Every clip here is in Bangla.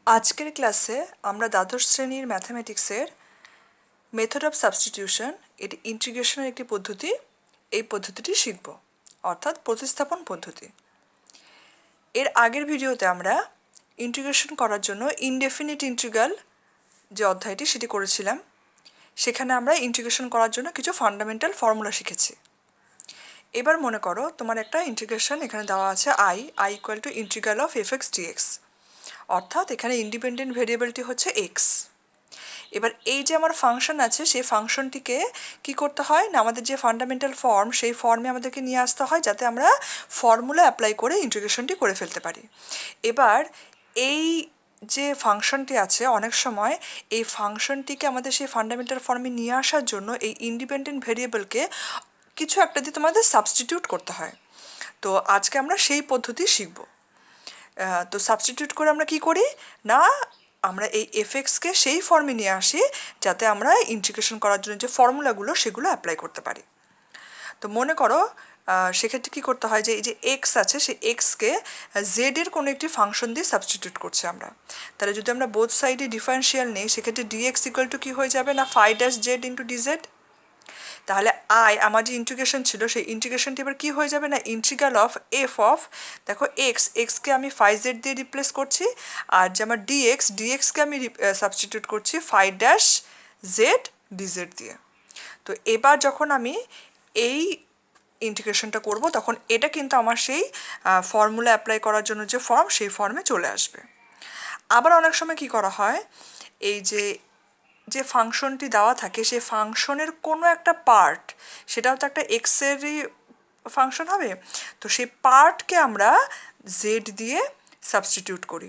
आजकेर क्लासे आमरा द्वादश श्रेणीर मैथमेटिक्सेर मेथड अफ सबस्टिटिউশন एटी इंटीग्रेशनेर एकटी पद्धति এই পদ্ধতিটি শিখব অর্থাৎ প্রতিস্থাপন পদ্ধতি। এর আগের ভিডিওতে আমরা ইন্টিগ্রেশন করার জন্য ইনডেফিনিট ইন্টিগ্রাল যে অধ্যায়টি সেটি করেছিলাম। সেখানে আমরা ইন্টিগ্রেশন করার জন্য কিছু ফান্ডামেন্টাল ফর্মুলা শিখেছি। এবার মনে করো তোমার একটা ইন্টিগ্রেশন এখানে দেওয়া আছে i equal to integral of এফ(x) dx, অর্থাৎ এখানে ইন্ডিপেন্ডেন্ট ভেরিয়েবলটি হচ্ছে এক্স। এবার এই যে আমার ফাংশন আছে সেই ফাংশনটিকে কি করতে হয় না, আমাদের যে ফান্ডামেন্টাল ফর্ম সেই ফর্মে আমাদেরকে নিয়ে আসতে হয় যাতে আমরা ফর্মুলা অ্যাপ্লাই করে ইন্টিগ্রেশনটি করে ফেলতে পারি। এবার এই যে ফাংশনটি আছে অনেক সময় এই ফাংশনটিকে আমাদের সেই ফান্ডামেন্টাল ফর্মে নিয়ে আসার জন্য এই ইন্ডিপেন্ডেন্ট ভেরিয়েবলকে কিছু একটা দিয়ে তোমাদের সাবস্টিটিউট করতে হয়। তো আজকে আমরা সেই পদ্ধতি শিখব। তো সাবস্টিটিউট করে আমরা কি করি না, আমরা এই এফ(x)কে সেই ফর্মে নিয়ে আসি যাতে আমরা ইন্টিগ্রেশন করার জন্য যে ফর্মুলাগুলো সেগুলো অ্যাপ্লাই করতে পারি। তো মনে করো সেক্ষেত্রে কী করতে হয় যে এই যে এক্স আছে সেই এক্সকে জেডের কোনো একটি ফাংশন দিয়ে সাবস্টিটিউট করছি আমরা। তাহলে যদি আমরা বোথ সাইডে ডিফারেন্সিয়াল নেই সেক্ষেত্রে ডিএক্স ইকুয়াল টু কী হয়ে যাবে না φ'(z) ইন্টু ডিজেড। তাহলে আমার যে ইন্টিগ্রেশন ছিল সেই ইন্টিগ্রেশনটি এবার কী হয়ে যাবে না ইন্টিগ্রাল অফ এফ অফ দেখো এক্সকে আমি φ(z) দিয়ে রিপ্লেস করছি, আর যে আমার ডিএক্সকে আমি সাবস্টিটিউট করছি φ'(z) ডিজেড দিয়ে। তো এবার যখন আমি এই ইন্টিগ্রেশনটা করব তখন এটা কিন্তু আমার সেই ফর্মুলা অ্যাপ্লাই করার জন্য যে ফর্ম সেই ফর্মে চলে আসবে। আবার অনেক সময় কি করা হয়, এই যে ফাংশনটি দেওয়া থাকে সেই ফাংশনের কোনো একটা পার্ট, সেটাও তো একটা এক্সেরই ফাংশন হবে, তো সেই পার্টকে আমরা জেড দিয়ে সাবস্টিটিউট করি।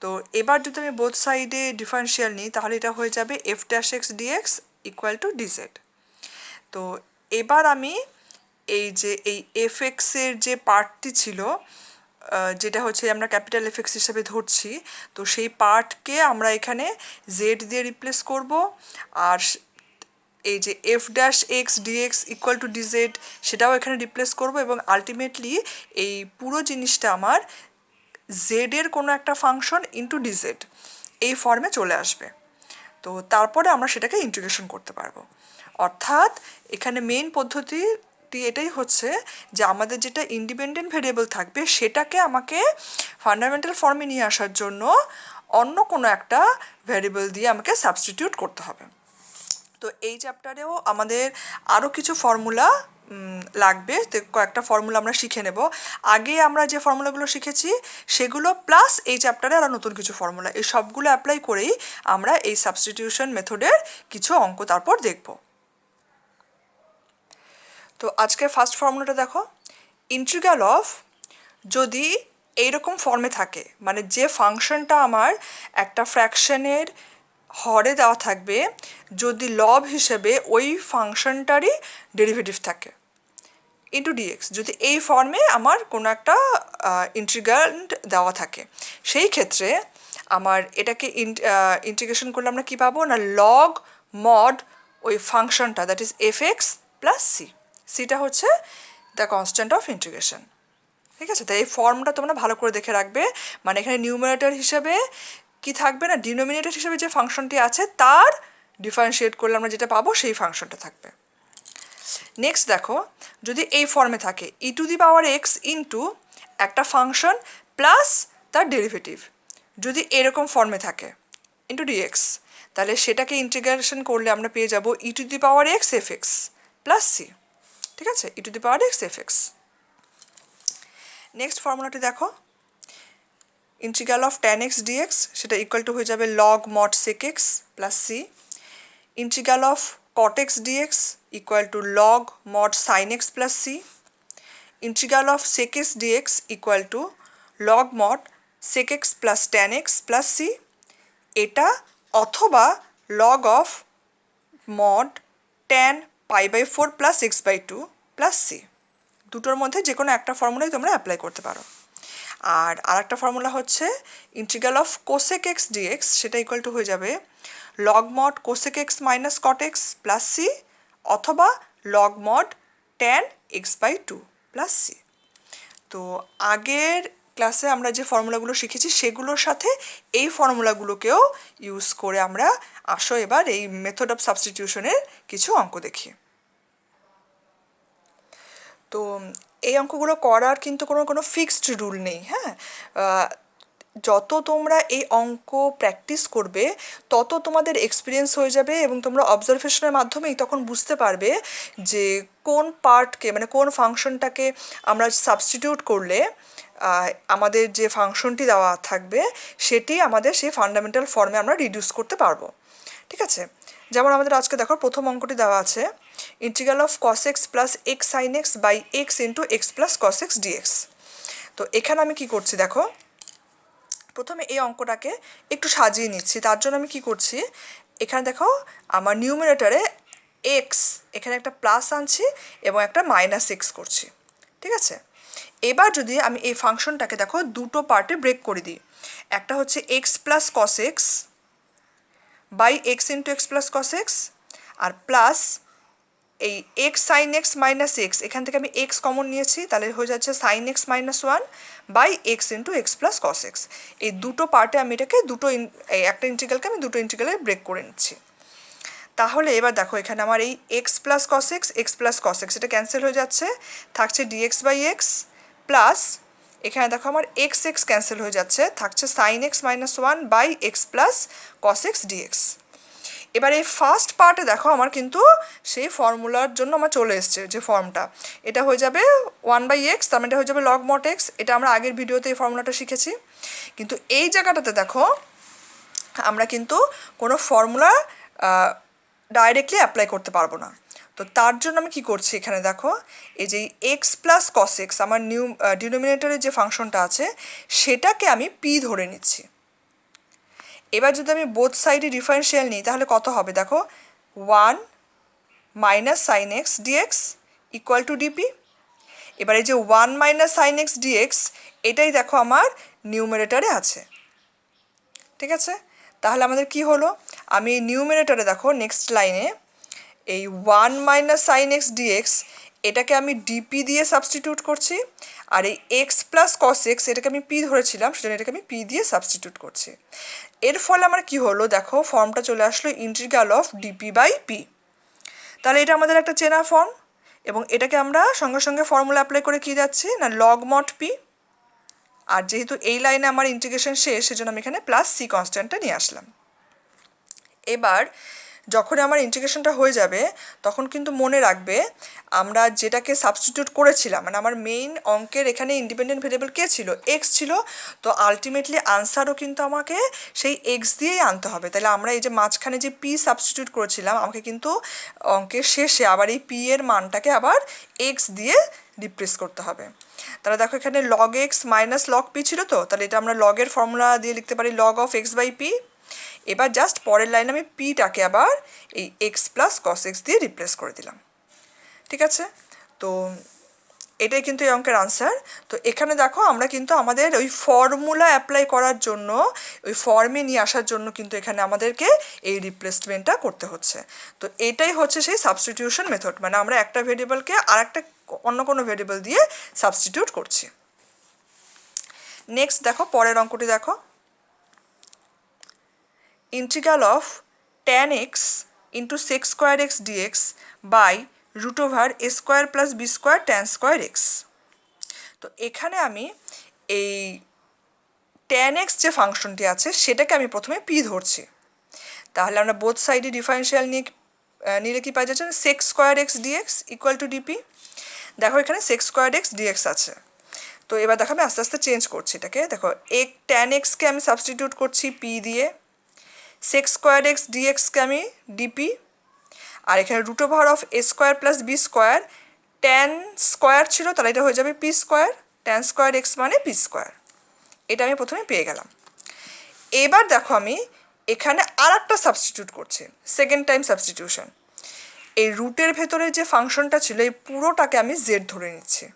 তো এবার যদি আমি বোথ সাইডে ডিফারেন্সিয়াল নিই তাহলে এটা হয়ে যাবে f'(x) dx equal two DZ. তো এবার আমি এই যে এই এফ(x)-এর যে পার্টটি ছিল যেটা হচ্ছে আমরা ক্যাপিটাল এফ(x) হিসেবে ধরছি, তো সেই পার্টকে আমরা এখানে জেড দিয়ে রিপ্লেস করব, আর এই যে f'(x) dx equal two DZ সেটাও এখানে রিপ্লেস করব, এবং আলটিমেটলি এই পুরো জিনিসটা আমার জেডের কোনো একটা ফাংশন ইন্টু ডিজেড এই ফর্মে চলে আসবে। তো তারপরে আমরা সেটাকে ইন্টিগ্রেশন করতে পারবো। অর্থাৎ এখানে মেইন পদ্ধতিটি এটাই হচ্ছে যে আমাদের যেটা ইন্ডিপেন্ডেন্ট ভেরিয়েবল থাকবে সেটাকে আমাকে ফান্ডামেন্টাল ফর্মে নিয়ে আসার জন্য অন্য কোনো একটা ভ্যারিয়েবল দিয়ে আমাকে সাবস্টিটিউট করতে হবে। তো এই চ্যাপ্টারেও আমাদের আরও কিছু ফর্মুলা লাগবে, তো কয়েকটা ফর্মুলা আমরা শিখে নেব। আগে আমরা যে ফর্মুলাগুলো শিখেছি সেগুলো প্লাস এই চ্যাপ্টারে আরও নতুন কিছু ফর্মুলা, এই সবগুলো অ্যাপ্লাই করেই আমরা এই সাবস্টিটিউশন মেথডের কিছু অঙ্ক তারপর দেখব। তো আজকের ফার্স্ট ফর্মুলাটা দেখো, ইন্টিগ্রাল অফ যদি এইরকম ফর্মে থাকে, মানে যে ফাংশনটা আমার একটা ফ্র্যাকশনের হরে দেওয়া থাকবে, যদি লব হিসেবে ওই ফাংশনটারই ডেরিভেটিভ থাকে ইন্টু ডিএক্স, যদি এই ফর্মে আমার কোনো একটা ইন্টিগ্রান্ড দেওয়া থাকে, সেই ক্ষেত্রে আমার এটাকে ইন্টিগ্রেশন করলে আমরা কী পাবো না লগ মড ওই ফাংশনটা দ্যাট ইজ এফ(x) প্লাস সিটা হচ্ছে দ্য কনস্ট্যান্ট অফ ইন্টিগ্রেশন। ঠিক আছে, তাই এই ফর্মটা তোমরা ভালো করে দেখে রাখবে। মানে এখানে নিউমারেটর হিসেবে কি থাকবে না ডিনোমিনেটর হিসেবে যে ফাংশনটি আছে তার ডিফারেন্সিয়েট করলে আমরা যেটা পাবো সেই ফাংশনটা থাকবে। নেক্সট দেখো, যদি এই ফর্মে থাকে e⁻x ইন্টু একটা ফাংশন প্লাস তার ডেরিভেটিভ, যদি এরকম ফর্মে থাকে ইন্টু ডিএক্স, তাহলে সেটাকে ইন্টিগ্রেশন করলে আমরা পেয়ে যাব e⁻x f(x) প্লাস সি। ঠিক আছে, e⁻x f(x). নেক্সট ফর্মুলাটি দেখো, integral of tan x dx সেটা ইকুয়াল টু হয়ে যাবে log mod sec(x) plus C. Integral of cot x dx equal to log mod sin x plus C. Integral of sec(x) dx equal to log mod sec(x) plus tan x plus C, এটা অথবা log of mod tan π/4 plus x/2 plus C. দুটোর মধ্যে যে কোনো একটা ফর্মুলাই তোমরা অ্যাপ্লাই করতে পারো। আর আরেকটা ফর্মুলা হচ্ছে integral of cosec x dx, সেটা ইকুয়াল টু হয়ে যাবে log mod cosec x minus cot x plus C, অথবা log mod tan x/2 plus C. তো আগের ক্লাসে আমরা যে ফর্মুলাগুলো শিখেছি সেগুলোর সাথে এই ফর্মুলাগুলোকেও ইউজ করে আমরা আসো এবার এই মেথড অফ সাবস্টিটিউশনের কিছু অঙ্ক দেখি। তো এই অঙ্কগুলো করার কিন্তু কোনো ফিক্সড রুল নেই, হ্যাঁ। যত তোমরা এই অঙ্ক প্র্যাকটিস করবে তত তোমাদের এক্সপিরিয়েন্স হয়ে যাবে এবং তোমরা অবজারভেশনের মাধ্যমেই তখন বুঝতে পারবে যে কোন পার্টকে মানে কোন ফাংশনটাকে আমরা সাবস্টিটিউট করলে আমাদের যে ফাংশনটি দেওয়া থাকবে সেটি আমাদের সেই ফান্ডামেন্টাল ফর্মে আমরা রিডিউস করতে পারবো। ঠিক আছে, যেমন আমাদের আজকে দেখো প্রথম অঙ্কটি দেওয়া আছে integral of cos x plus x sine x by x into x plus cos x dx. তো এখানে আমি কি করছি দেখো, প্রথমে এই অঙ্কটাকে একটু সাজিয়ে নিচ্ছি। তার জন্য আমি কি করছি, এখানে দেখো আমার নিউমারেটরে এক্স এখানে একটা প্লাস আনছি এবং একটা মাইনাস এক্স করছি। ঠিক আছে, এবার যদি আমি এই ফাংশনটাকে দেখো দুটো পার্টে ব্রেক করে দিই, একটা হচ্ছে x plus cos x by x into x plus cos x, আর প্লাস এই x sine x minus x, এখান থেকে আমি এক্স কমন নিয়েছি তাহলে হয়ে যাচ্ছে sine x minus one by x into x plus cos x. এই দুটো পার্টে আমি এটাকে একটা ইন্টিগ্রালকে আমি দুটো ইন্টিগ্রালে ব্রেক করে নিচ্ছি। তাহলে এবার দেখো এখানে আমার এই এক্স প্লাস কস এক্স এটা ক্যান্সেল হয়ে যাচ্ছে, থাকছে ডিএক্স বাই এক্স, প্লাস এখানে দেখো আমার এক্স এক্স ক্যান্সেল হয়ে যাচ্ছে, থাকছে sine x minus one by x plus cos x dx. এবার এই ফার্স্ট পার্টে দেখো আমার কিন্তু সেই ফর্মুলার জন্য আমার চলে এসছে যে ফর্মটা, এটা হয়ে যাবে ওয়ান বাই এক্স, তার মানে এটা হয়ে যাবে লগ মট এক্স। এটা আমরা আগের ভিডিওতে এই ফর্মুলাটা শিখেছি, কিন্তু এই জায়গাটাতে দেখো আমরা কিন্তু কোনো ফর্মুলা ডাইরেক্টলি অ্যাপ্লাই করতে পারবো না। তো তার জন্য আমি কি করছি, এখানে দেখো এই যে এক্স প্লাস কস এক্স আমার ডিনোমিনেটরের যে ফাংশনটা আছে সেটাকে আমি পি ধরে নিচ্ছি। এবার যদি আমি বোথ সাইডে ডিফারেন্সিয়াল নিই তাহলে কত হবে দেখো, one minus sine x dx equal to dp. এবার এই যে one minus sine x dx এটাই দেখো আমার নিউমারেটরে আছে। ঠিক আছে, তাহলে আমাদের কি হলো, আমি নিউমারেটরে দেখো নেক্সট লাইনে এই one minus sine x dx এটাকে আমি ডিপি দিয়ে সাবস্টিটিউট করছি, আর এই এক্স প্লাস কস এক্স এটাকে আমি পি ধরেছিলাম সেজন্য এটাকে আমি পি দিয়ে সাবস্টিটিউট করছি। এর ফলে আমার কি হলো দেখো, ফর্মটা চলে আসলো integral of dp by p. তাহলে এটা আমাদের একটা চেনা ফর্ম এবং এটাকে আমরা সঙ্গে সঙ্গে ফর্মুলা অ্যাপ্লাই করে কি যাচ্ছি না লগ মট পি। আর যেহেতু এই লাইনে আমার ইন্টিগ্রেশন শেষ সেজন্য আমি এখানে প্লাস সি কনস্ট্যান্টটা নিয়ে আসলাম। এবার যখন আমার ইন্টিগ্রেশনটা হয়ে যাবে তখন কিন্তু মনে রাখবে আমরা যেটাকে সাবস্টিটিউট করেছিলাম, মানে আমার মেইন অঙ্কের এখানে ইন্ডিপেন্ডেন্ট ভেরিয়েবল কে ছিল, এক্স ছিল। তো আলটিমেটলি আনসারও কিন্তু আমাকে সেই এক্স দিয়েই আনতে হবে। তাহলে আমরা এই যে মাঝখানে যে পি সাবস্টিটিউট করেছিলাম আমাকে কিন্তু অঙ্কের শেষে আবার এই পি এর মানটাকে আবার এক্স দিয়ে রিপ্লেস করতে হবে। তাহলে দেখো এখানে log x minus log P ছিল, তো তাহলে এটা আমরা লগের ফর্মুলা দিয়ে লিখতে পারি log of x by p. এবার জাস্ট পরের লাইনে আমি পিটাকে আবার এই এক্স প্লাস কস এক্স দিয়ে রিপ্লেস করে দিলাম। ঠিক আছে, তো এটাই কিন্তু এই অঙ্কের আনসার। তো এখানে দেখো আমরা কিন্তু আমাদের ওই ফর্মুলা অ্যাপ্লাই করার জন্য ওই ফর্মে নিয়ে আসার জন্য কিন্তু এখানে আমাদেরকে এই রিপ্লেসমেন্টটা করতে হচ্ছে। তো এটাই হচ্ছে সেই সাবস্টিটিউশন মেথড, মানে আমরা একটা ভেরিয়েবলকে আর একটা অন্য কোনো ভেরিয়েবল দিয়ে সাবস্টিটিউট করছি। নেক্সট দেখো পরের অঙ্কটি দেখো, integral of tan x into sec square x dx by root over a square plus b square tan square x. তো এখানে আমি এই tan x যে ফাংশনটি আছে সেটাকে আমি প্রথমে পি ধরছি। তাহলে আমরা বোথ সাইডে ডিফারেন্সিয়াল নিলে কি পাই যাচ্ছে, sec square x dx equal to dp. দেখো এখানে সেক স্কোয়ার এক্স ডিএক্স আছে। তো এবার দেখো আমি আস্তে আস্তে চেঞ্জ করছি এটাকে, দেখো tan x কে আমি সাবস্টিটিউট করছি পি দিয়ে, সেক স্কোয়ার এক্স ডিএক্সকে আমি ডিপি, আর এখানে root over of a square plus b square tan square ছিল তাহলে এটা হয়ে যাবে p square, tan square x মানে পি স্কোয়ার। এটা আমি প্রথমে পেয়ে গেলাম। এবার দেখো আমি এখানে আর একটা সাবস্টিটিউট করছি, সেকেন্ড টাইম সাবস্টিটিউশন। এই রুটের ভেতরে যে ফাংশনটা ছিল এই পুরোটাকে আমি জেড ধরে নিচ্ছি।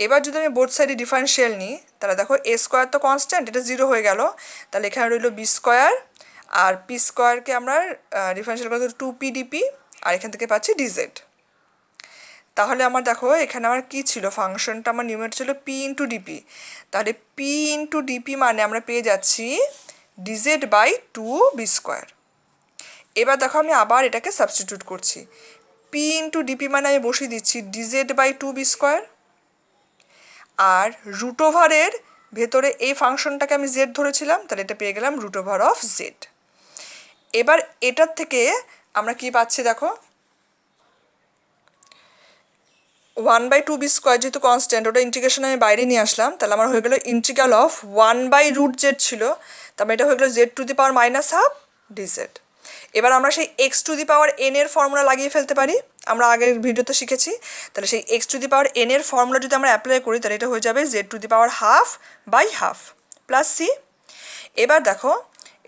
এবার যদি আমি বোথ সাইডে ডিফারেন্সিয়াল নিই তাহলে দেখো এ স্কোয়ার তো কনস্ট্যান্ট, এটা জিরো হয়ে গেল, তাহলে এখানে রইল বি স্কোয়ার, আর পি স্কোয়ারকে আমরা ডিফারেন্সিয়াল করতে টু পি ডিপি, আর এখান থেকে পাচ্ছি ডিজেড। তাহলে আমার দেখো এখানে আমার কি ছিল, ফাংশনটা আমার নিউমারেটর ছিল পি ইন্টু ডিপি। তাহলে পি ইন্টু ডিপি মানে আমরা পেয়ে যাচ্ছি ডিজেড বাই 2b²। এবার দেখো আমি আবার এটাকে সাবস্টিটিউট করছি, পি ইন্টু ডিপি মানে আমি বসিয়ে দিচ্ছি DZ by 2b², R root ওভারের ভেতরে এই ফাংশনটাকে আমি জেড ধরেছিলাম, তাহলে এটা পেয়ে গেলাম রুট ওভার অফ জেড। এবার এটার থেকে আমরা কি পাচ্ছি দেখো, 1/2b² যেহেতু কনস্ট্যান্ট, ওটা ইন্টিগ্রেশন আমি বাইরে নিয়ে আসলাম, তাহলে আমার হয়ে গেলো ইন্টিগ্রাল অফ 1/√z ছিল, তারপর এটা হয়ে গেলো z⁻½ dz। এবার আমরা সেই x⁻n এর ফর্মুলা লাগিয়ে ফেলতে পারি, আমরা আগের ভিডিওতে শিখেছি। তাহলে সেই x⁻n এর ফর্মুলা যদি আমরা অ্যাপ্লাই করি তাহলে এটা হয়ে যাবে z⁻½ প্লাস c। এবার দেখো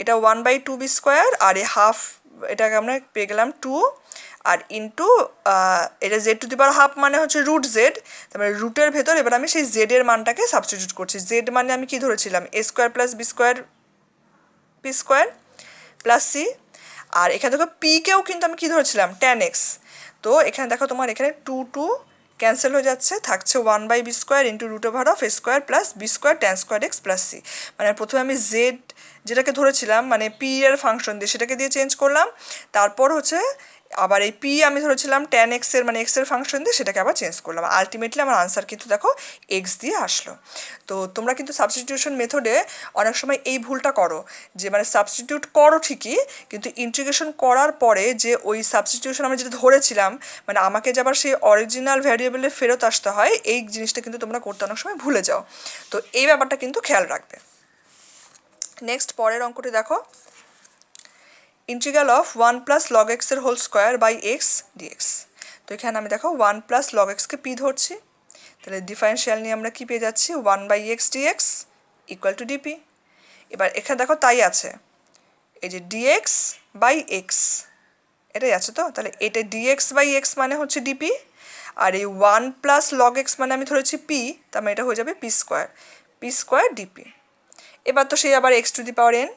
এটা 1/2b² আর এই হাফ, এটাকে আমরা পেয়ে গেলাম 2, আর ইন্টু এটা z⁻½ মানে হচ্ছে √z, তারপরে রুটের ভেতর এবার আমি সেই জেডের মানটাকে সাবস্টিটিউট করছি। জেড মানে আমি কি ধরেছিলাম, a² + b² p² plus c, আর এখানে দেখো পিকেও কিন্তু আমি কি ধরেছিলাম, tan x। তো এখানে দেখো তোমার এখানে 2 ক্যান্সেল হয়ে যাচ্ছে, থাকছে 1/b² into √a² plus b² tan² x plus c। মানে প্রথমে আমি জেড যেটাকে ধরেছিলাম মানে পি এর ফাংশন দিয়ে সেটাকে দিয়ে চেঞ্জ করলাম, তারপর হচ্ছে আবার এই পি আমি ধরেছিলাম tan x এর মানে এক্স এর ফাংশন দিয়ে সেটাকে আবার চেঞ্জ করলাম। আলটিমেটলি আমার আনসার কিন্তু দেখো এক্স দিয়ে আসলো। তো তোমরা কিন্তু সাবস্টিটিউশন মেথডে অনেক সময় এই ভুলটা করো, যে মানে সাবস্টিটিউট করো ঠিকই, কিন্তু ইন্টিগ্রেশন করার পরে যে ওই সাবস্টিটিউশন আমরা যেটা ধরেছিলাম মানে আমাকে যে আবার সেই অরিজিনাল ভ্যারিয়েবলে ফেরত আসতে হয়, এই জিনিসটা কিন্তু তোমরা করতে অনেক সময় ভুলে যাও। তো এই ব্যাপারটা কিন্তু খেয়াল রাখবে। নেক্সট পরের অঙ্কটি দেখো, ইন্টিগ্রাল অফ 1 + log x এর whole square by x dx. তো এখানে আমি দেখো 1 + log x কে পি ধরছি, তাহলে ডিফারেন্সিয়াল নিয়ে আমরা কি পেয়ে যাচ্ছি 1/x dx equal to dp. এবার এখানে দেখো তাই আছে, এই যে dx বাই এক্স এটাই আছে, তো তাহলে এটা dx বাই এক্স মানে হচ্ছে ডিপি, আর এই 1 + log x মানে আমি ধরেছি পি, তার মানে এটা হয়ে যাবে p² ডিপি। এবার তো সেই আবার x⁻n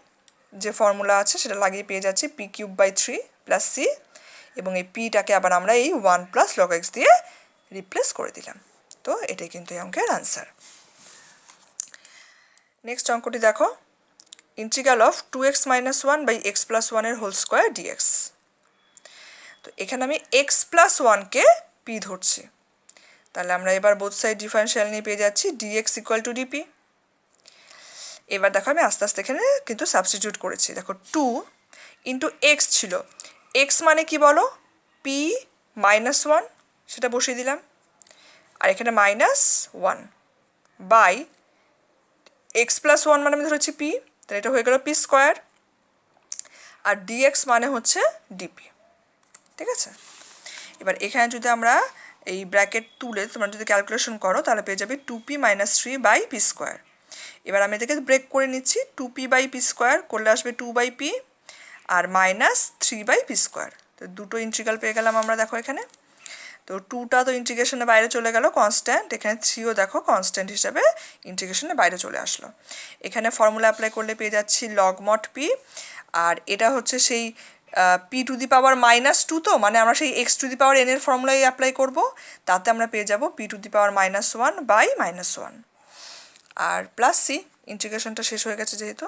যে ফর্মুলা আছে সেটা লাগিয়ে পেয়ে যাচ্ছি p³/3 প্লাস c, এবং এই পিটাকে আবার আমরা এই 1 + log x দিয়ে রিপ্লেস করে দিলাম। তো এটাই কিন্তু এই অঙ্কের আনসার। নেক্সট অঙ্কটি দেখো, integral of 2x - 1 by x + 1 এর হোল স্কোয়ার dx। তো এখানে আমি x + 1কে পি ধরছি, তাহলে আমরা এবার বোথ সাইড ডিফারেন্সিয়াল নিয়ে পেয়ে যাচ্ছি dx ইকুয়াল টু ডিপি। এবার দেখো আমি আস্তে আস্তে এখানে কিন্তু সাবস্টিটিউট করেছি, দেখো 2 ইন্টু এক্স ছিল, এক্স মানে কি বলো, p-1 সেটা বসিয়ে দিলাম, আর এখানে -1 বাই x + 1 মানে আমি ধরেছি p, তাহলে এটা হয়ে গেল p², আর dx মানে হচ্ছে ডিপি। ঠিক আছে, এবার এখানে যদি আমরা এই ব্র্যাকেট তুলে তোমরা যদি ক্যালকুলেশন করো তাহলে পেয়ে যাবে 2p - 3 বাই p²। এবার আমি এটাকে ব্রেক করে নিচ্ছি, 2p/p² করলে আসবে 2/p আর -3/p²। তো দুটো ইন্টিগ্রাল পেয়ে গেলাম আমরা দেখো এখানে। তো 2টা তো ইন্টিগ্রেশনের বাইরে চলে গেল কনস্ট্যান্ট, এখানে 3ও দেখো কনস্ট্যান্ট হিসাবে ইন্টিগ্রেশনের বাইরে চলে আসলো। এখানে ফর্মুলা অ্যাপ্লাই করলে পেয়ে যাচ্ছি log mod p, আর এটা হচ্ছে সেই p⁻−2, তো মানে আমরা সেই x⁻n এর ফর্মুলাই অ্যাপ্লাই করব, তাতে আমরা পেয়ে যাব p⁻−1 বাই -1 আর প্লাস সি। ইন্টিগ্রেশনটা শেষ হয়ে গেছে যেহেতু,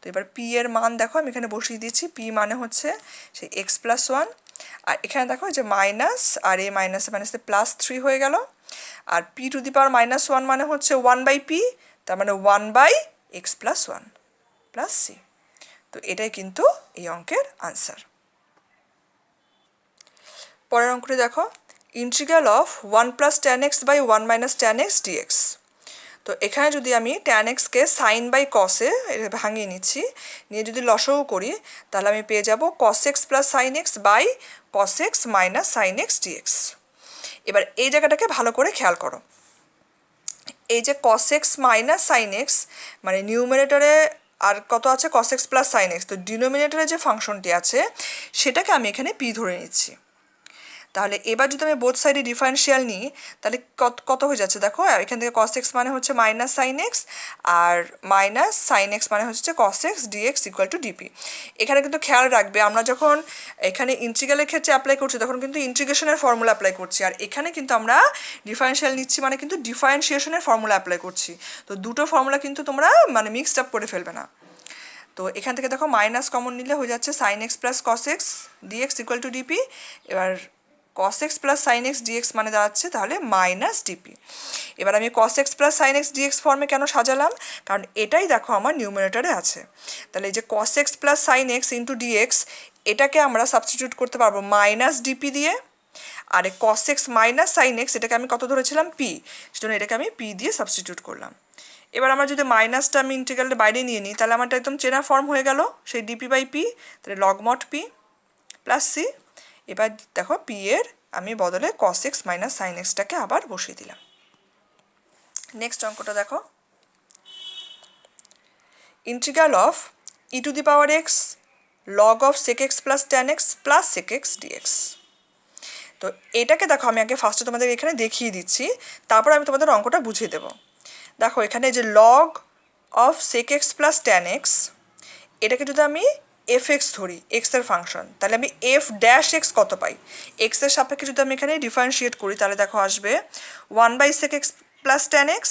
তো এবার পি এর মান দেখো আমি এখানে বসিয়ে দিচ্ছি, পি মানে হচ্ছে সেই এক্স প্লাস 1, আর এখানে দেখো যে মাইনাস আর এ মাইনাসে মাইনাসে +3 হয়ে গেল, আর p⁻−1 মানে হচ্ছে 1/p, তার মানে 1/x + 1 প্লাস সি। তো এটাই কিন্তু এই অঙ্কের আনসার। পরের অঙ্কটি দেখো, integral of 1 + tan x by 1 - tan x dx। তো এখানে যদি আমি tan x কে সাইন বাই কসে ভাঙিয়ে নিচ্ছি, নিয়ে যদি লসাগু করি তাহলে আমি পেয়ে যাব cos x + sin x by cos x - sin x dx। এবার এই জায়গাটাকে ভালো করে খেয়াল করো, এই যে cos x - sin x মানে নিউমারেটরে আর কত আছে cos x + sin x, তো ডিনোমিনেটরে যে ফাংশনটি আছে সেটাকে আমি এখানে পি ধরে নিচ্ছি। তাহলে এবার যদি আমি বোথ সাইডে ডিফারেন্সিয়াল নিই তাহলে কত হয়ে যাচ্ছে দেখো, এখান থেকে cos x মানে হচ্ছে মাইনাস সাইন এক্স, আর মাইনাস সাইন এক্স মানে হচ্ছে cos x dx equal to DP. এখানে কিন্তু খেয়াল রাখবে আমরা যখন এখানে ইন্টিগ্রালের ক্ষেত্রে অ্যাপ্লাই করছি তখন কিন্তু ইন্টিগ্রেশনের ফর্মুলা অ্যাপ্লাই করছি, আর এখানে কিন্তু আমরা ডিফারেন্সিয়াল নিচ্ছি মানে কিন্তু ডিফারেন্সিয়েশনের ফর্মুলা অ্যাপ্লাই করছি। তো দুটো ফর্মুলা কিন্তু তোমরা মানে মিক্সড আপ করে ফেলবে না। তো এখান থেকে দেখো মাইনাস কমন নিলে হয়ে যাচ্ছে sine x plus cos x dx equal to dp. এবার cos x plus sine x dx মানে দাঁড়াচ্ছে তাহলে মাইনাস ডিপি। এবার আমি cos x plus sine x dx ফর্মে কেন সাজালাম, কারণ এটাই দেখো আমার নিউমারেটরে আছে। তাহলে এই যে cos x plus sine x into dx এটাকে আমরা সাবস্টিটিউট করতে পারবো মাইনাস ডিপি দিয়ে, আর cos x মাইনাস সাইন এক্স এটাকে আমি কত ধরেছিলাম পি, সেজন্য এটাকে আমি পি দিয়ে সাবস্টিটিউট করলাম। এবার আমরা যদি মাইনাসটা আমি ইন্টিগ্রালের বাইরে নিয়ে নিই তাহলে আমারটা একদম চেনা ফর্ম হয়ে গেল সেই ডিপি বাই পি, তাহলে log mod p plus C. এবার দেখো পি এর আমি বদলে cos x মাইনাস সাইন এক্সটাকে আবার বসিয়ে দিলাম। নেক্সট অঙ্কটা দেখো, integral of e to the power x log of sec x plus tan x plus sec x dx. তো এটাকে দেখো আমি আগে ফার্স্টে তোমাদের এখানে দেখিয়ে দিচ্ছি, তারপর আমি তোমাদের অঙ্কটা বুঝিয়ে দেবো। দেখো এখানে যে log of sec x plus tan x এটাকে যদি আমি এফ এক্স ধরি এক্সের ফাংশন, তাহলে আমি এফ ড্যাশ এক্স কত পাই, এক্সের সাপেক্ষে যদি আমি এখানে ডিফারেন্সিয়েট করি তাহলে দেখো আসবে 1/sec x plus tan x,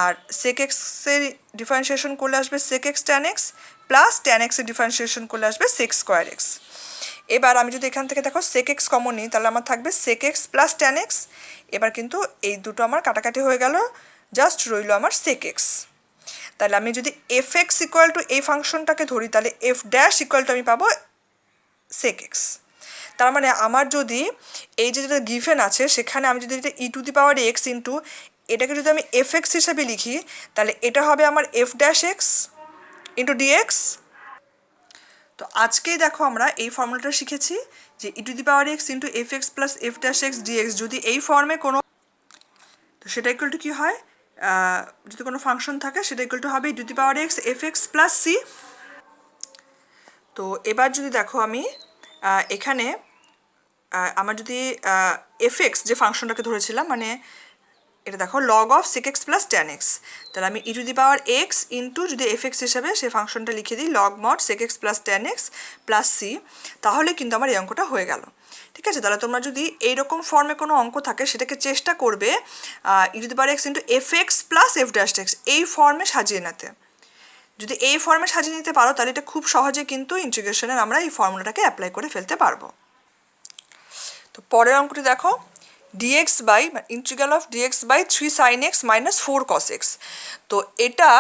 আর sec x এর ডিফারেন্সিয়েশন করলে আসবে sec x tan x plus tan এক্সের ডিফারেন্সিয়েশন করলে আসবে sec স্কোয়ার এক্স। এবার আমি যদি এখান থেকে দেখো sec x কমন নিই তাহলে আমার থাকবে sec x plus tan x. এবার কিন্তু এই দুটো আমার কাটাকাটি হয়ে গেল, জাস্ট রইল আমার sec x। তাহলে আমি যদি এফ এক্স ইকুয়াল টু এই ফাংশনটাকে ধরি তাহলে এফ ড্যাশ ইকুয়াল টু আমি পাবো সেক এক্স। তার মানে আমার যদি এই যে যেটা গিভেন আছে সেখানে আমি যদি এটা e to the power x into এটাকে যদি আমি এফ এক্স হিসাবে লিখি তাহলে এটা হবে আমার f dash x into dx. তো আজকেই দেখো আমরা এই ফর্মুলাটা শিখেছি যে e to the power x into f x plus f dash x dx যদি এই ফর্মে কোনো, তো সেটা ইকুয়াল টু কী হয়, যদি কোনো ফাংশন থাকে সেটা ইকুয়াল টু হবে e to the power x f x plus C. তো এবার যদি দেখো আমি এখানে আমার যদি এফ এক্স যে ফাংশনটাকে ধরেছিলাম মানে এটা দেখো log of sec x plus tan x, তাহলে আমি e to the power x into যদি এফ এক্স হিসাবে সেই ফাংশনটা লিখে দিই log mod sec x plus tan x plus C, তাহলে কিন্তু আমার এই অঙ্কটা হয়ে গেল। ঠিক আছে, তাহলে তোমরা যদি এইরকম ফর্মে কোনো অঙ্ক থাকে সেটাকে চেষ্টা করবে e to the power x into f x plus f dash x এই ফর্মে সাজিয়ে নিতে। যদি এই ফর্মে সাজিয়ে নিতে পারো তাহলে এটা খুব সহজে কিন্তু ইন্টিগ্রেশনের আমরা এই ফর্মুলাটাকে অ্যাপ্লাই করে ফেলতে পারবো। তো পরের অঙ্কটি দেখো, dx by integral of dx by 3 sin x minus 4 cos x। তো এটা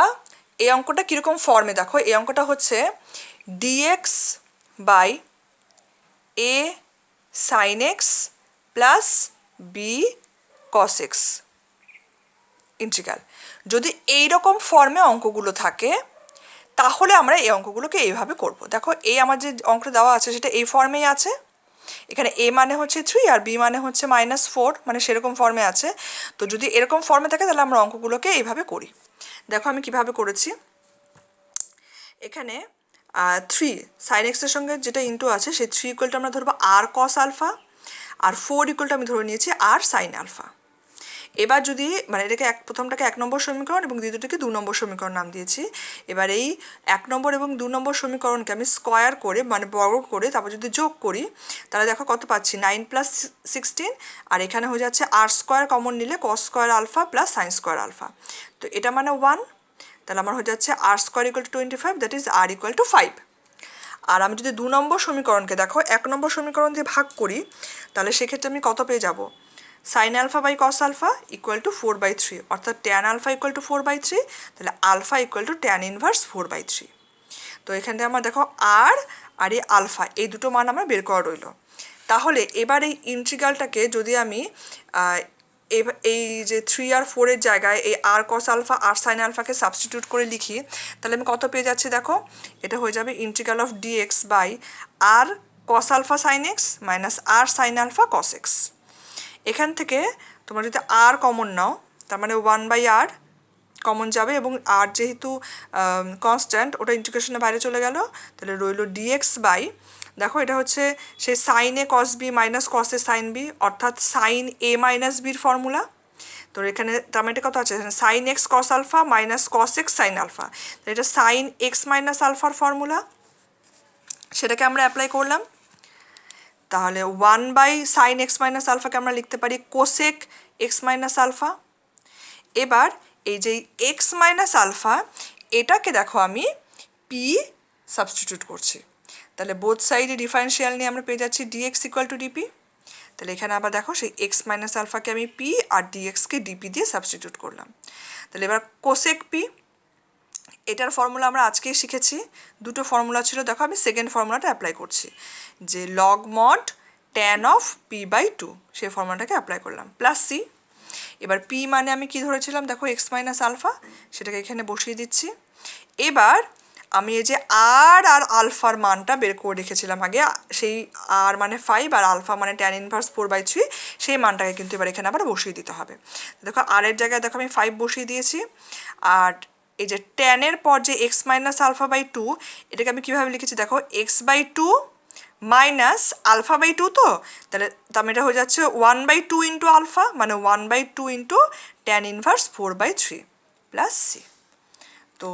এই অঙ্কটা কীরকম ফর্মে দেখো, এই অঙ্কটা হচ্ছে dx by a sin x plus b cos x ইন্টিগ্রাল। যদি এইরকম ফর্মে অঙ্কগুলো থাকে তাহলে আমরা এই অঙ্কগুলোকে এইভাবে করব। দেখো এই আমার যে অঙ্কটা দেওয়া আছে সেটা এই ফর্মেই আছে, এখানে a মানে হচ্ছে 3 আর b মানে হচ্ছে -4, মানে সেরকম ফর্মে আছে। তো যদি এরকম ফর্মে থাকে তাহলে আমরা অঙ্কগুলোকে এইভাবে করি। দেখো আমি কিভাবে করেছি, এখানে 3 sin x এর সঙ্গে যেটা ইন্টু আছে সেই 3 ইকুয়ালটা আমরা ধরবো r cos আলফা, আর 4 ইকুয়ালটা আমি ধরে নিয়েছি r sin আলফা। এবার যদি মানে এটাকে প্রথমটাকে 1 নম্বর সমীকরণ এবং দ্বিতীয়টাকে 2 নম্বর সমীকরণ নাম দিয়েছি। এবার এই 1 নম্বর এবং 2 নম্বর সমীকরণকে আমি স্কোয়ার করে মানে বর্গ করে তারপর যদি যোগ করি তাহলে দেখো কত পাচ্ছি 9 প্লাস 16, আর এখানে হয়ে যাচ্ছে আর স্কোয়ার কমন নিলে cos square alpha plus sine square alpha. তো এটা মানে 1, তাহলে আমার হয়ে যাচ্ছে r square equal to 25, that is r equal to 5। আর আমি যদি 2 নম্বর সমীকরণকে দেখো 1 নম্বর সমীকরণ দিয়ে ভাগ করি তাহলে সেক্ষেত্রে আমি কত পেয়ে যাব, sine alpha by cos alpha equal to 4/3, অর্থাৎ ট্যান আলফা ইকুয়াল টু 4/3, তাহলে alpha equal to tan inverse 4/3। তো এখান থেকে আমার দেখো আর এই আলফা এই দুটো মান আমার বের করা রইল। তাহলে এবার এই ইন্টিগ্রালটাকে যদি আমি এই যে 3 আর 4 এর জায়গায় এই আর কস আলফা আর সাইন আলফাকে সাবস্টিটিউট করে লিখি তাহলে আমি কত পেয়ে যাচ্ছি দেখো, এটা হয়ে যাবে integral of dx by r cos alpha sine x minus r sine alpha cos x. এখান থেকে তোমরা যদি আর কমন নাও তার মানে 1/r কমন যাবে, এবং আর যেহেতু কনস্ট্যান্ট ওটা ইন্টিগ্রেশনের বাইরে চলে গেল, তাহলে রইল ডিএক্স বাই দেখো এটা হচ্ছে সেই sine A cos B minus cos A sine B, অর্থাৎ সাইন এ মাইনাস বির ফর্মুলা। তো এখানে তার মানে কত আছে, sine x cos alpha minus cos x sine alpha, তো এটা সাইন এক্স মাইনাস আলফার ফর্মুলা, সেটাকে আমরা অ্যাপ্লাই করলাম। তাহলে 1/sin x মাইনাস আলফাকে আমরা লিখতে পারি কোসেক এক্স মাইনাস আলফা। এবার এই যে এক্স মাইনাস আলফা, এটাকে দেখো আমি পি সাবস্টিটিউট করছি, তাহলে বোথ সাইডে ডিফারেন্সিয়াল নিয়ে আমরা পেয়ে যাচ্ছি ডিএক্স ইকুয়াল টু ডিপি। তাহলে এখানে আবার দেখো সেই এক্স মাইনাস আলফাকে আমি পি আর ডিএক্সকে ডিপি দিয়ে সাবস্টিটিউট করলাম। তাহলে এবার কোসেক পি, এটার ফর্মুলা আমরা আজকেই শিখেছি, দুটো ফর্মুলা ছিল, দেখো আমি সেকেন্ড ফর্মুলাটা অ্যাপ্লাই করছি, যে log mod tan of p by two, সেই ফর্মুলাটাকে অ্যাপ্লাই করলাম, প্লাস সি। এবার পি মানে আমি কি ধরেছিলাম, দেখো এক্স মাইনাস আলফা, সেটাকে এখানে বসিয়ে দিচ্ছি। এবার আমি এই যে আর আলফার মানটা বের করে রেখেছিলাম আগে, সেই আর মানে 5 আর আলফা মানে ট্যান ইনভার্স 4/3, সেই মানটাকে কিন্তু এবার এখানে আবার বসিয়ে দিতে হবে। দেখো আর এর জায়গায় দেখো আমি 5 বসিয়ে দিয়েছি, আর এই যে ট্যানের পর যে x minus alpha by two, এটাকে আমি কীভাবে লিখেছি দেখো, x by two minus alpha by two, তো তাহলে এটা হয়ে যাচ্ছে 1/2 ইন্টু আলফা, মানে 1/2 into tan inverse 4/3 plus C. তো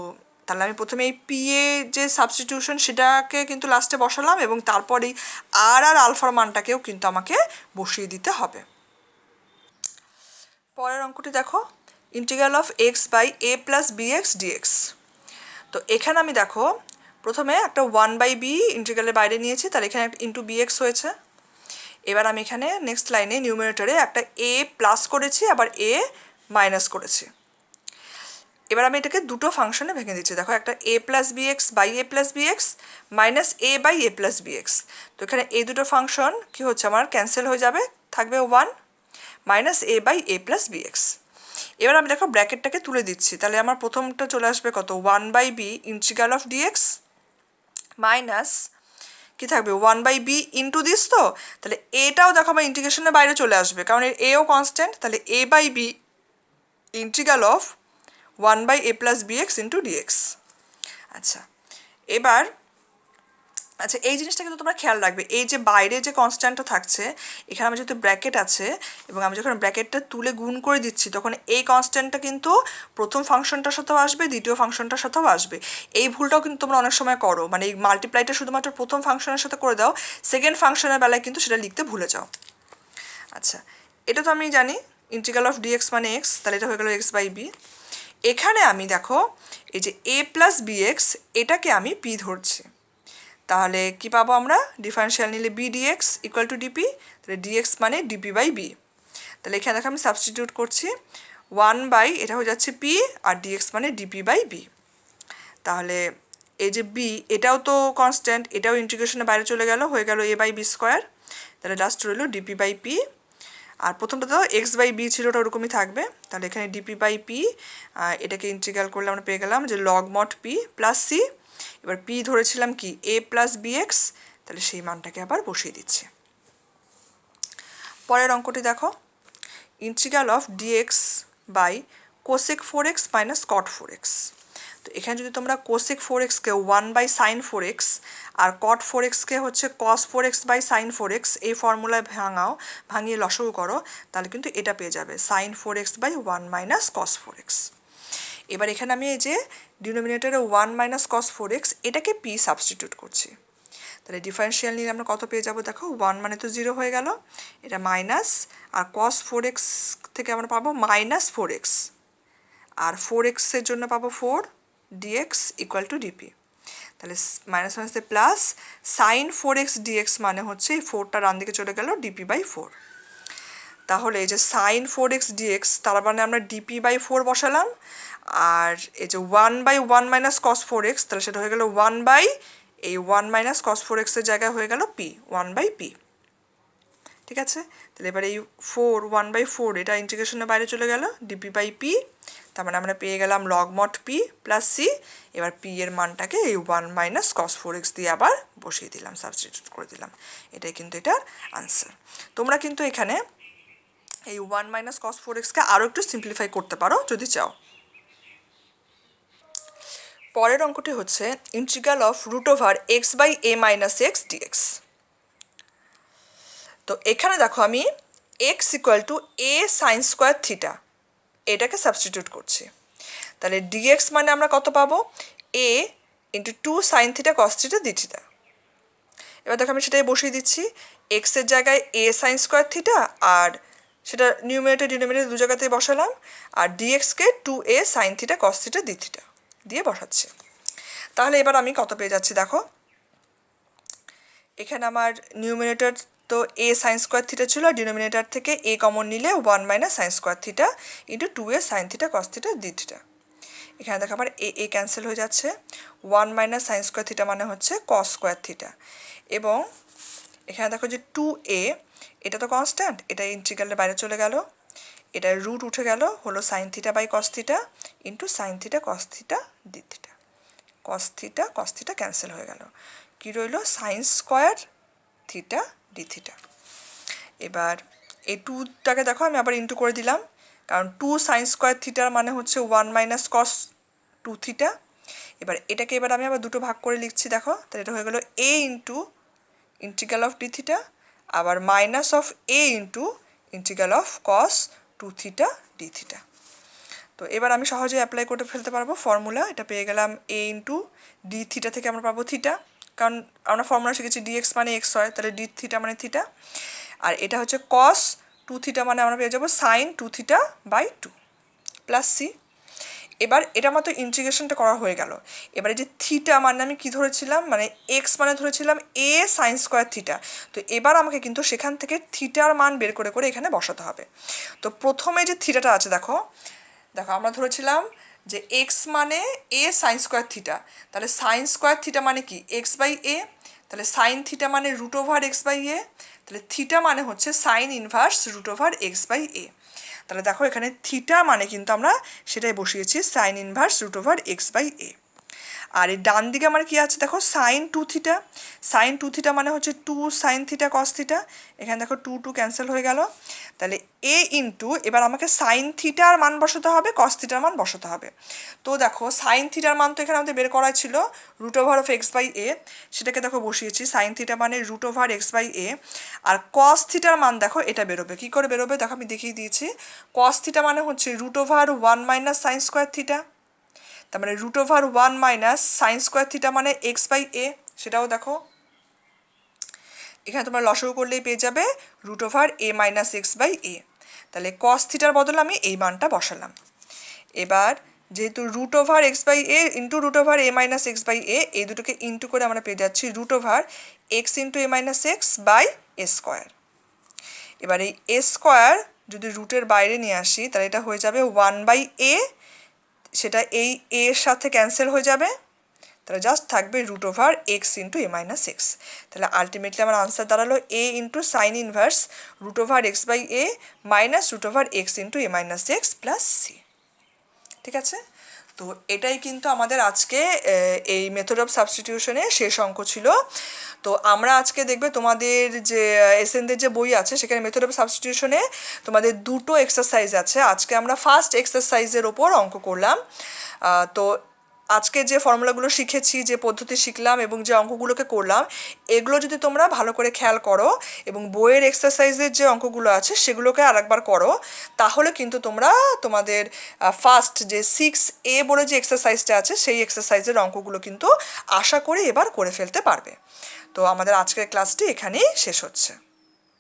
তাহলে আমি প্রথমে এই পি এ যে সাবস্টিটিউশন সেটাকে কিন্তু লাস্টে বসালাম, এবং তারপরেই আর আলফার মানটাকেও কিন্তু আমাকে বসিয়ে দিতে হবে। পরের অঙ্কটি দেখো, integral of x by a plus b x dx. তো এখানে আমি দেখো প্রথমে একটা 1/b ইন্টিগ্রালের বাইরে নিয়েছি, তাহলে এখানে একটা ইন্টু বি এক্স হয়েছে। এবার আমি এখানে নেক্সট লাইনে নিউমারেটরে একটা এ প্লাস করেছি, আবার এ মাইনাস করেছি। এবার আমি এটাকে দুটো ফাংশনে ভেঙে দিচ্ছি, দেখো একটা a plus b x by a plus b x minus a by a plus b x. তো এখানে এই দুটো ফাংশন কী হচ্ছে, আমার ক্যান্সেল হয়ে যাবে, থাকবে 1 minus a by a plus b x. এবার আমি দেখো ব্র্যাকেটটাকে তুলে দিচ্ছি, তাহলে আমার প্রথমটা চলে আসবে কত, 1/b integral of dx minus কি থাকবে 1/b ইন্টু দিস, তো তাহলে এটাও দেখো আমার ইন্টিগ্রেশনের বাইরে চলে আসবে, কারণ এর এও কনস্ট্যান্ট, তাহলে a by b integral of 1/a plus b x into dx. আচ্ছা এবার আচ্ছা এই জিনিসটা কিন্তু তোমরা খেয়াল রাখবে, এই যে বাইরে যে কনস্ট্যান্টটা থাকছে, এখানে আমার যেহেতু ব্র্যাকেট আছে, এবং আমি যখন ব্র্যাকেটটা তুলে গুণ করে দিচ্ছি, তখন এই কনস্ট্যান্টটা কিন্তু প্রথম ফাংশনটার সাথেও আসবে, দ্বিতীয় ফাংশনটার সাথেও আসবে। এই ভুলটাও কিন্তু তোমরা অনেক সময় করো, মানে এই মাল্টিপ্লাইটা শুধুমাত্র প্রথম ফাংশনের সাথে করে দাও, সেকেন্ড ফাংশনের বেলায় কিন্তু সেটা লিখতে ভুলে যাও। আচ্ছা এটা তো আমি জানি, ইন্টিগ্রাল অফ ডিএক্স মানে এক্স, তাহলে এটা হয়ে গেল এক্স বাই বি। এখানে আমি দেখো এই যে এ প্লাস বি এক্স, এটাকে আমি পি ধরছি, তাহলে কি পাবো আমরা, ডিফারেন্সিয়াল নিলে b dx equal to dp, তাহলে ডিএক্স মানে ডিপি বাই বি। তাহলে এখানে দেখো আমি সাবস্টিটিউট করছি, 1 এটা হয়ে যাচ্ছে পি, আর ডিএক্স মানে ডিপি বাই বি। তাহলে এই যে বি, এটাও তো কনস্ট্যান্ট, এটাও ইন্টিগ্রেশনের বাইরে চলে গেল, হয়ে গেল এ বাই বি স্কোয়ার, তাহলে লাস্ট রইল ডিপি বাই পি। আর প্রথমটা তো এক্স বাই বি ছিল, ওটা ওরকমই থাকবে, তাহলে এখানে ডিপি বাই পি, এটাকে ইন্টিগ্রাল করলে আমরা পেয়ে গেলাম যে log mod p plus C. এবার পি ধরেছিলাম কি এ প্লাস বি এক্স, তাহলে সেই মানটাকে আবার বসিয়ে দিচ্ছি। পরের অঙ্কটি দেখো, integral of dx by cosec 4x minus cot 4x। তো এখানে যদি তোমরা কোসেক 4xকে 1/sin 4x আর কট 4xকে হচ্ছে cos 4x by sin 4x এই ফর্মুলায় ভাঙিয়ে লসাগু করো, তাহলে কিন্তু এটা পেয়ে যাবে sin 4x by 1 minus cos 4x। এবার এখানে আমি এই যে ডিনোমিনেটরে 1 মাইনাস cos 4x এটাকে পি সাবস্টিটিউট করছি, তাহলে ডিফারেন্সিয়াল নিলে আমরা কত পেয়ে যাবো, দেখো 1 মানে তো 0 হয়ে গেল, এটা মাইনাস, আর cos 4x থেকে আমরা পাবো মাইনাস 4x, আর 4x-এর জন্য পাবো 4 dx ইকুয়াল টু ডিপি। তাহলে মাইনাস মাইনাসে প্লাস, সাইন 4x dx মানে হচ্ছে এই 4টা ডান দিকে চলে গেল ডিপি বাই 4। তাহলে এই যে সাইন 4x dx, তার মানে আমরা ডিপি বাই 4 বসালাম, আর এই যে 1/1 মাইনাস cos 4x, তাহলে সেটা হয়ে গেল 1 এই 1 মাইনাস cos 4x-এর জায়গায় হয়ে গেল পি, 1/p। ঠিক আছে, তাহলে এবার এই 1/4 এটা ইন্টিগ্রেশনের বাইরে চলে গেল, ডিপি বাই পি, তার মানে আমরা পেয়ে গেলাম log mod p plus C. এবার পি এর মানটাকে এই 1 মাইনাস cos 4x দিয়ে আবার বসিয়ে দিলাম, সাবস্টিটিউট করে দিলাম, এটাই কিন্তু এটার আনসার। তোমরা কিন্তু এখানে এই 1 মাইনাস cos 4x-কে আরও একটু সিম্পলিফাই করতে পারো যদি চাও। পরের অঙ্কটি হচ্ছে integral of root over x by a minus x dx. তো এখানে দেখো আমি x equal to a sine square theta এটাকে সাবস্টিটিউট করছি। তাহলে ডিএক্স মানে আমরা কত পাবো, a into 2 sine theta cos theta d theta. এবার দেখো আমি সেটাই বসিয়ে দিচ্ছি, এক্সের জায়গায় এ সাইন স্কোয়ার থিটা আর সেটা নিউমিনেটর ডিনোমিনেটর দু জায়গাতেই বসালাম, আর ডিএক্সকে 2a sine theta cos theta d theta দিয়ে বসাচ্ছি। তাহলে এবার আমি কত পেয়ে যাচ্ছি দেখো, এখানে আমার নিউমিনেটর তো এ সাইন স্কোয়ার থিটা ছিল, ডিনোমিনেটর থেকে এ কমন নিলে 1 minus sine square theta into 2a sine theta cos theta d theta. এখানে দেখো আমার এ ক্যান্সেল হয়ে যাচ্ছে, 1 মাইনাস সাইন স্কোয়ার থিটা মানে হচ্ছে কস স্কোয়ার থিটা, এবং এখানে দেখো যে 2a এটা তো কনস্ট্যান্ট, এটা ইন্টিগ্রালের বাইরে চলে গেল, এটার রুট উঠে গেল, হলো sine theta by cos theta into sine theta cos theta d theta. Cos theta cancel হয়ে গেল, কী রইল sine square theta d theta. এবার এই 2টাকে দেখো আমি আবার ইন্টু করে দিলাম, কারণ 2 সাইন স্কোয়ার থিটার মানে হচ্ছে 1 মাইনাস কস 2 থিটা। এবার এটাকে এবার আমি আবার দুটো ভাগ করে লিখছি, দেখো তাহলে এটা হয়ে গেল a into integral of d theta, আবার minus of a into integral of cos 2 theta d theta. তো এবার আমি সহজে অ্যাপ্লাই করে ফেলতে পারবো ফর্মুলা, এটা পেয়ে গেলাম এ ইন্টু ডি থিটা থেকে আমরা পাবো থিটা, কারণ আমরা ফর্মুলা শিখেছি ডিএক্স মানে এক্স হয়, তাহলে ডি থিটা মানে থিটা, আর এটা হচ্ছে কস 2 থিটা মানে আমরা পেয়ে যাবো sine 2 theta by 2 plus C. এবার এটা মতো ইন্টিগ্রেশনটা করা হয়ে গেল। এবারে যে থিটা মানে আমি কী ধরেছিলাম, মানে এক্স মানে ধরেছিলাম এ সাইন স্কোয়ার থিটা, তো এবার আমাকে কিন্তু সেখান থেকে থিটার মান বের করে করে এখানে বসাতে হবে। তো প্রথমে যে থিটাটা আছে দেখো আমরা ধরেছিলাম যে এক্স মানে এ সাইন স্কোয়ার থিটা, তাহলে সাইন স্কোয়ার থিটা মানে কি এক্স বাই এ, তাহলে সাইন থিটা মানে root over x by a, তাহলে থিটা মানে হচ্ছে sine inverse root over x by a. তাহলে দেখো এখানে থিটা মানে কিন্তু আমরা সেটাই বসিয়েছি sine inverse root over x by a. আর এই ডান দিকে আমার কি আছে দেখো সাইন 2 থিটা, সাইন 2 থিটা মানে হচ্ছে 2 সাইন থিটা কস থিটা, এখানে দেখো 2 ক্যান্সেল হয়ে গেল, তাহলে এ ইন্টু এবার আমাকে সাইন থিটার মান বসাতে হবে, কস থিটার মান বসাতে হবে। তো দেখো সাইন থিটার মান তো এখানে আমাদের বের করা ছিল root over of x by a, সেটাকে দেখো বসিয়েছি, সাইন থিটা মানে root over x by a, আর কস থিটার মান দেখো এটা বেরোবে, কী করে বেরোবে দেখো আমি দেখিয়ে দিয়েছি, কস থিটা মানে হচ্ছে root over 1 minus sine square theta, তার মানে root over 1 minus sine square theta মানে এক্স বাই এ, সেটাও দেখো এখানে তোমরা লসাগু করলেই পেয়ে যাবে root over a minus x by a. তাহলে কস থিটার বদলে আমি এই মানটা বসালাম। এবার যেহেতু root over x by a into root over a minus x by a, এই দুটোকে ইন্টু করে আমরা পেয়ে যাচ্ছি root over x into a minus x by a square. এবার এই এ স্কোয়ার যদি রুটের বাইরে নিয়ে আসি তাহলে এটা হয়ে যাবে 1 বাই এ, সেটা এই এর সাথে ক্যান্সেল হয়ে যাবে, তাহলে জাস্ট থাকবে root over x into a minus x. তাহলে আলটিমেটলি আমার আনসার দাঁড়ালো a into sine inverse root over x by a minus root over x into a minus x plus C. ঠিক আছে, তো এটাই কিন্তু আমাদের আজকে এই মেথড অফ সাবস্টিটিউশনের শেষ অঙ্ক ছিল। তো আমরা আজকে দেখবে তোমাদের যে এসএনদের যে বই আছে সেখানে মেথড অফ সাবস্টিটিউশনে তোমাদের দুটো এক্সারসাইজ আছে। আজকে আমরা ফার্স্ট এক্সারসাইজের ওপর অঙ্ক করলাম। তো আজকে যে ফর্মুলাগুলো শিখেছি, যে পদ্ধতি শিখলাম এবং যে অঙ্কগুলোকে করলাম, এগুলো যদি তোমরা ভালো করে খেয়াল করো এবং বইয়ের এক্সারসাইজের যে অঙ্কগুলো আছে সেগুলোকে আরেকবার করো, তাহলে কিন্তু তোমরা তোমাদের ফার্স্ট যে 6A বলে যে এক্সারসাইজটা আছে সেই এক্সারসাইজের অঙ্কগুলো কিন্তু আশা করি এবার করে ফেলতে পারবে। তো আমাদের আজকের ক্লাসটি এখানেই শেষ হচ্ছে।